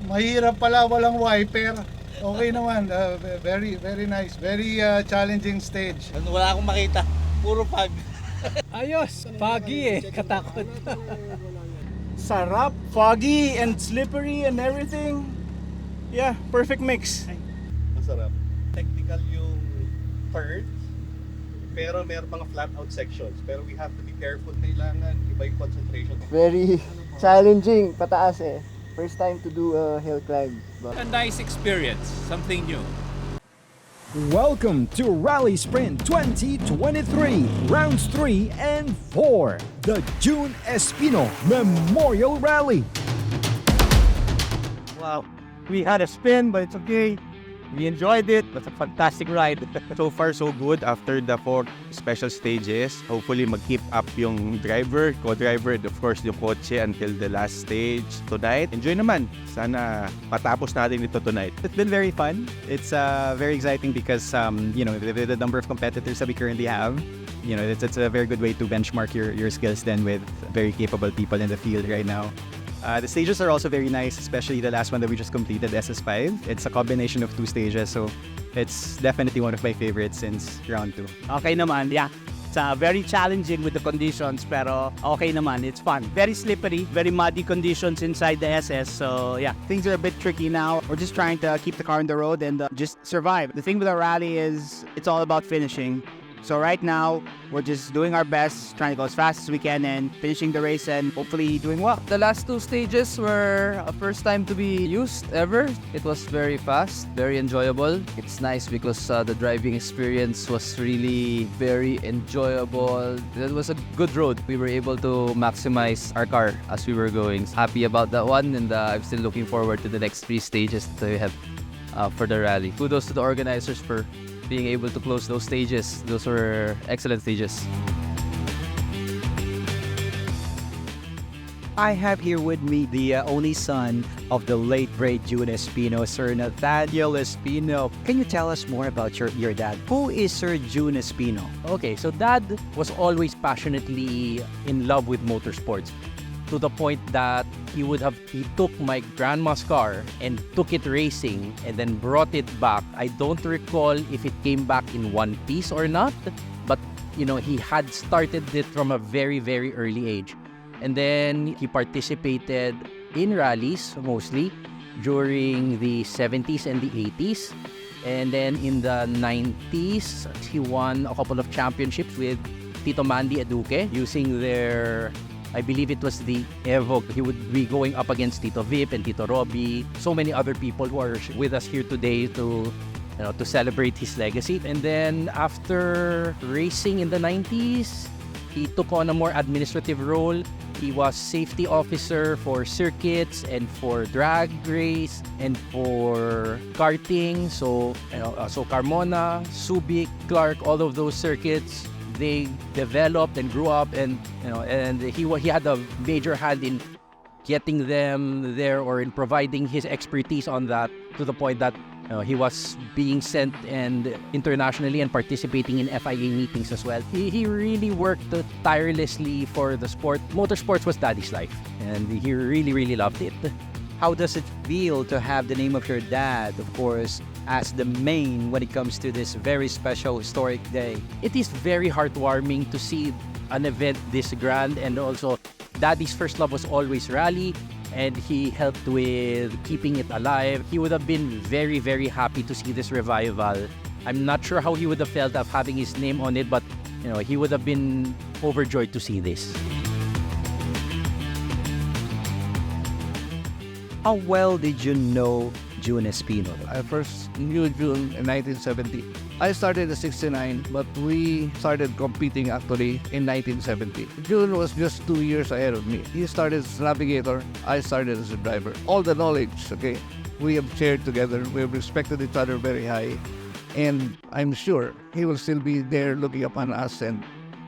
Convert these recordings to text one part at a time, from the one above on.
Mahirap pala, walang wiper. Okay naman, very very nice. Very challenging stage. Wala akong makita. Puro pag. Ayos, foggy eh, katakot. Sarap, foggy and slippery and everything. Yeah, perfect mix. Masarap. Technical yung turns, pero meron mga flat out sections. Pero we have to be careful. Kailangan iba yung concentration. Very challenging, pataas eh. First time to do a hill climb. A nice experience, something new. Welcome to RallySprint 2023, rounds 3 and 4, the Jun Espino Memorial Rallye. Wow, we had a spin, but it's okay. We enjoyed it. It was a fantastic ride. So far, so good after the 4 special stages. Hopefully, mag-keep up yung driver, co-driver, and of course, yung kotse until the last stage tonight. Enjoy naman. Sana matapos natin ito tonight. It's been very fun. It's very exciting because, you know, the number of competitors that we currently have, you know, it's a very good way to benchmark your skills then with very capable people in the field right now. The stages are also very nice, especially the last one that we just completed, SS5. It's a combination of 2 stages, so it's definitely one of my favorites since round 2. Okay naman, yeah. It's very challenging with the conditions, pero okay naman. It's fun. Very slippery, very muddy conditions inside the SS. So yeah, things are a bit tricky now. We're just trying to keep the car on the road and just survive. The thing with the rally is it's all about finishing. So right now, we're just doing our best, trying to go as fast as we can and finishing the race and hopefully doing well. The last 2 stages were a first time to be used ever. It was very fast, very enjoyable. It's nice because the driving experience was really very enjoyable. It was a good road. We were able to maximize our car as we were going. Happy about that one, and I'm still looking forward to the next 3 stages that we have for the rally. Kudos to the organizers for being able to close those stages. Those were excellent stages. I have here with me the only son of the late great Jun Espino, Sir Nathaniel Espino. Can you tell us more about your dad? Who is Sir Jun Espino? Okay, so Dad was always passionately in love with motorsports, to the point that he took my grandma's car and took it racing and then brought it back. I don't recall if it came back in one piece or not, but you know, he had started it from a very, very early age. And then he participated in rallies mostly during the 70s and the 80s. And then in the 90s, he won a couple of championships with Tito Mandy Aduque using their, I believe it was the Evo. He would be going up against Tito Vip and Tito Robbie. So many other people who are with us here today to celebrate his legacy. And then after racing in the 90s, he took on a more administrative role. He was safety officer for circuits and for drag race and for karting. So, so Carmona, Subic, Clark, all of those circuits, they developed and grew up, and he had a major hand in getting them there, or in providing his expertise on that, to the point that he was being sent and internationally and participating in FIA meetings as well. He really worked tirelessly for the sport. Motorsports was Daddy's life, and he really, really loved it. How does it feel to have the name of your dad, of course, as the main when it comes to this very special historic day? It is very heartwarming to see an event this grand, and also Daddy's first love was always rally, and he helped with keeping it alive. He would have been very, very happy to see this revival. I'm not sure how he would have felt of having his name on it, but he would have been overjoyed to see this. How well did you know Jun Espino? I first knew Jun in 1970. I started in 69, but we started competing actually in 1970. Jun was just 2 years ahead of me. He started as a navigator, I started as a driver. All the knowledge, okay, we have shared together. We have respected each other very high. And I'm sure he will still be there looking upon us and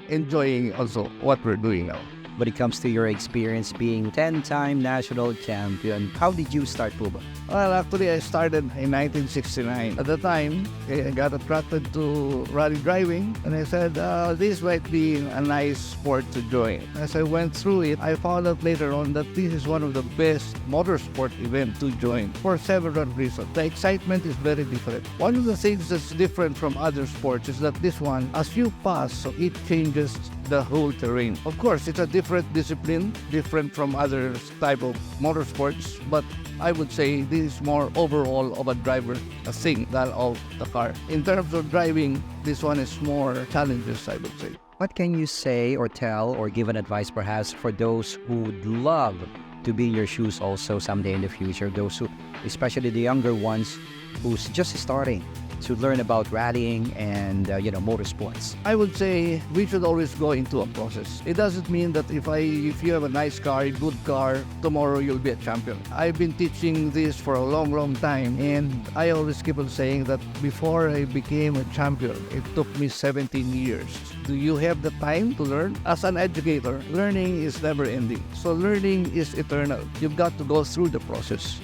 enjoying also what we're doing now. when it comes to your experience being 10-time national champion. How did you start, Puba? Well, actually, I started in 1969. At the time, I got attracted to rally driving, and I said, this might be a nice sport to join. As I went through it, I found out later on that this is one of the best motorsport events to join for several reasons. The excitement is very different. One of the things that's different from other sports is that this one, as you pass, so it changes the whole terrain. Of course, it's a different discipline, different from other type of motorsports, but I would say this is more overall of a driver a thing than of the car. In terms of driving, this one is more challenges, I would say. What can you say or tell or give an advice perhaps for those who would love to be in your shoes also someday in the future, those who, especially the younger ones, who's just starting to learn about rallying and motorsports? I would say we should always go into a process. It doesn't mean that if you have a nice car, a good car, tomorrow you'll be a champion. I've been teaching this for a long time, and I always keep on saying that before I became a champion, it took me 17 years. Do you have the time to learn? As an educator, learning is never ending. So learning is eternal. You've got to go through the process.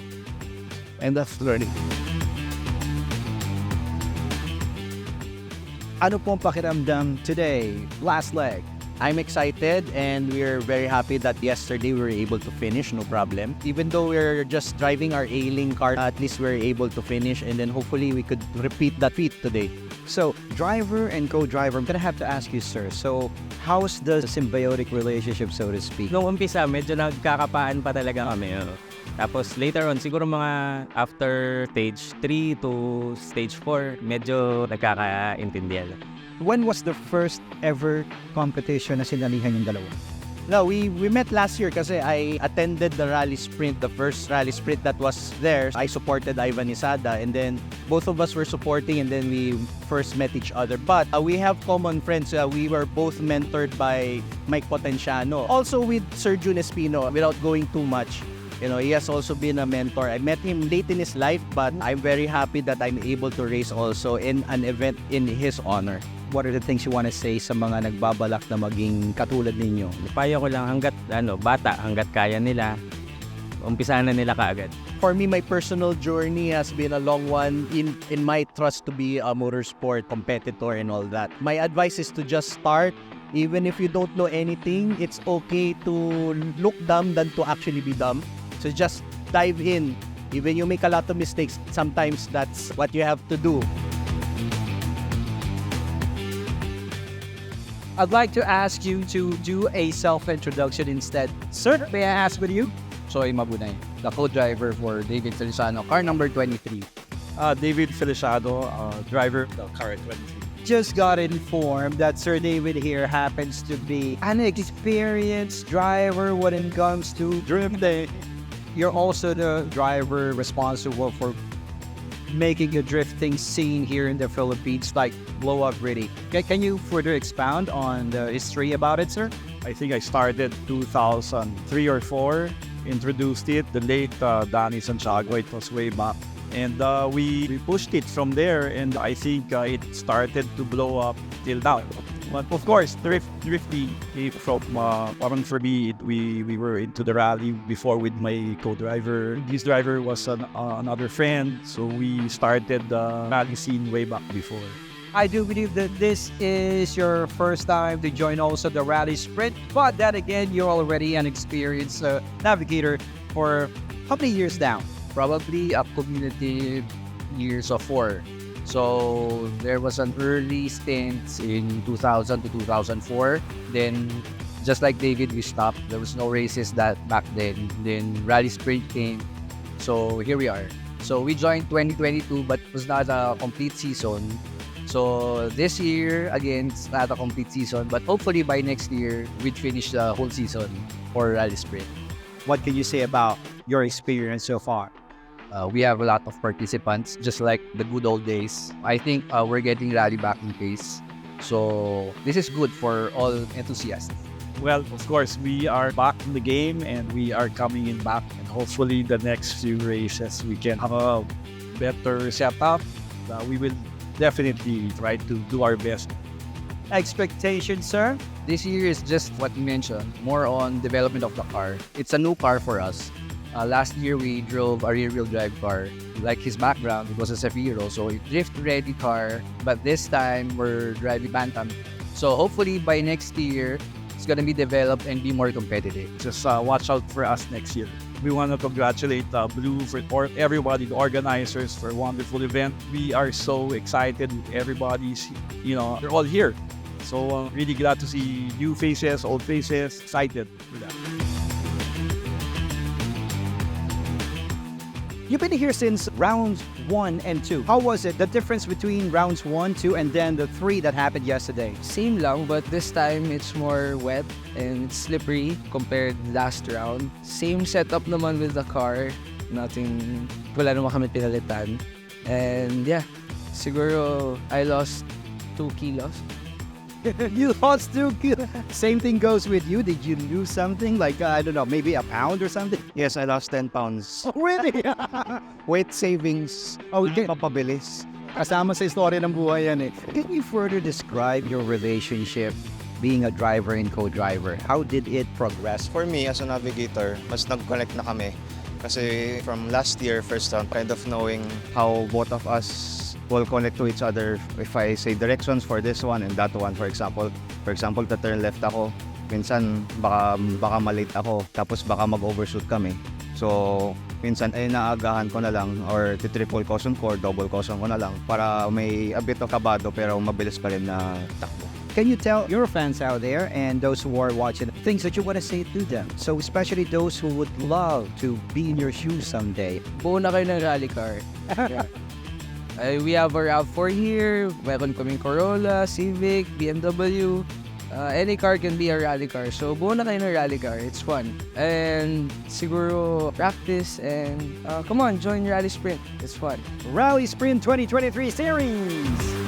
And that's learning. Ano pong pakiramdam today? Last leg. I'm excited and we're very happy that yesterday we were able to finish, no problem. Even though we're just driving our ailing car, at least we're able to finish, and then hopefully we could repeat that feat today. So, driver and co-driver, I'm gonna have to ask you, sir. So, how's the symbiotic relationship, so to speak? Nung umpisa, medyo nagkakapaan pa talaga kami. Tapos later on, siguro mga after stage 3 to stage 4, medyo nagkakaintindihan. When was the first ever competition na sinalihan yung dalawa? No, we met last year kasi I attended the RallySprint, the first RallySprint that was there. I supported Ivan Isada, and then both of us were supporting, and then we first met each other. But we have common friends. We were both mentored by Mike Potenciano. Also with Sir Jun Espino, without going too much. He has also been a mentor. I met him late in his life, but I'm very happy that I'm able to race also in an event in his honor. What are the things you want to say sa mga nagbabalak na maging katulad ninyo? Payo ko lang hanggat bata, hanggat kaya nila, umpisahan na nila kaagad. For me, my personal journey has been a long one in my trust to be a motorsport competitor and all that. My advice is to just start. Even if you don't know anything, it's okay to look dumb than to actually be dumb. So just dive in. Even you make a lot of mistakes, sometimes that's what you have to do. I'd like to ask you to do a self-introduction instead. Sir, may I ask with you? Soy Mabunay, the co-driver for David Feliciano, car number 23. David Feliciano, driver of the car 23. Just got informed that Sir David here happens to be an experienced driver when it comes to drifting. You're also the driver responsible for making a drifting scene here in the Philippines like blow up really. Can you further expound on the history about it, sir? I think I started 2003 or 4, introduced it, the late Danny Santiago, it was way back. And we pushed it from there, and I think it started to blow up till now. But of course, drifting from parang for me, we were into the rally before with my co-driver. This driver was another friend, so we started the rally scene way back before. I do believe that this is your first time to join also the RallySprint, but then again, you're already an experienced navigator for how many years now? Probably a cumulative years of 4. So there was an early stint in 2000 to 2004. Then, just like David, we stopped. There was no races that back then. Then RallySprint came. So here we are. So we joined 2022, but it was not a complete season. So this year, again, it's not a complete season. But hopefully by next year, we'd finish the whole season for RallySprint. What can you say about your experience so far? We have a lot of participants, just like the good old days. I think we're getting rally back in pace. So this is good for all enthusiasts. Well, of course, we are back in the game and we are coming in back. And hopefully the next few races, we can have a better setup. We will definitely try to do our best. Expectations, sir? This year is just what you mentioned, more on development of the car. It's a new car for us. Last year we drove a rear-wheel drive car. Like his background, it was a Safiro, so a drift-ready car. But this time we're driving Bantam. So hopefully by next year, it's gonna be developed and be more competitive. Just watch out for us next year. We want to congratulate Blue for everybody, the organizers, for a wonderful event. We are so excited. Everybody's, they're all here. So really glad to see new faces, old faces, excited for that. You've been here since rounds 1 and 2. How was it? The difference between rounds 1, 2, and then the 3 that happened yesterday? Same lang, but this time it's more wet and it's slippery compared last round. Same setup naman with the car. Wala naman kami pinalitan. And yeah, siguro I lost 2 kilos. You lost 2 kilos. Same thing goes with you. Did you lose something? Like, I don't know, maybe a pound or something? Yes, I lost 10 pounds. Oh, really? Weight savings. Okay. Papabilis. Kasama sa istorya ng buhay yan eh. Can you further describe your relationship being a driver and co-driver? How did it progress? For me, as a navigator, mas nag-connect na kami. Kasi from last year, first round, kind of knowing how both of us will connect to each other. If I say directions for this one and that one, for example, to turn left ako, minsan baka malate ako, tapos baka mag-overshoot kami. So, minsan ay naagahan ko na lang or triple caution ko or double caution ko na lang para may a bit of kabado pero mabilis pa rin na takbo. Can you tell your fans out there and those who are watching things that you want to say to them? So especially those who would love to be in your shoes someday. Buo na kayo ng rally car. Yeah. We have a RAV4 here. Meron kaming Corolla, Civic, BMW. Any car can be a rally car. So buo na kayo ng rally car. It's fun. And siguro practice and come on, join RallySprint. It's fun. RallySprint 2023 Series!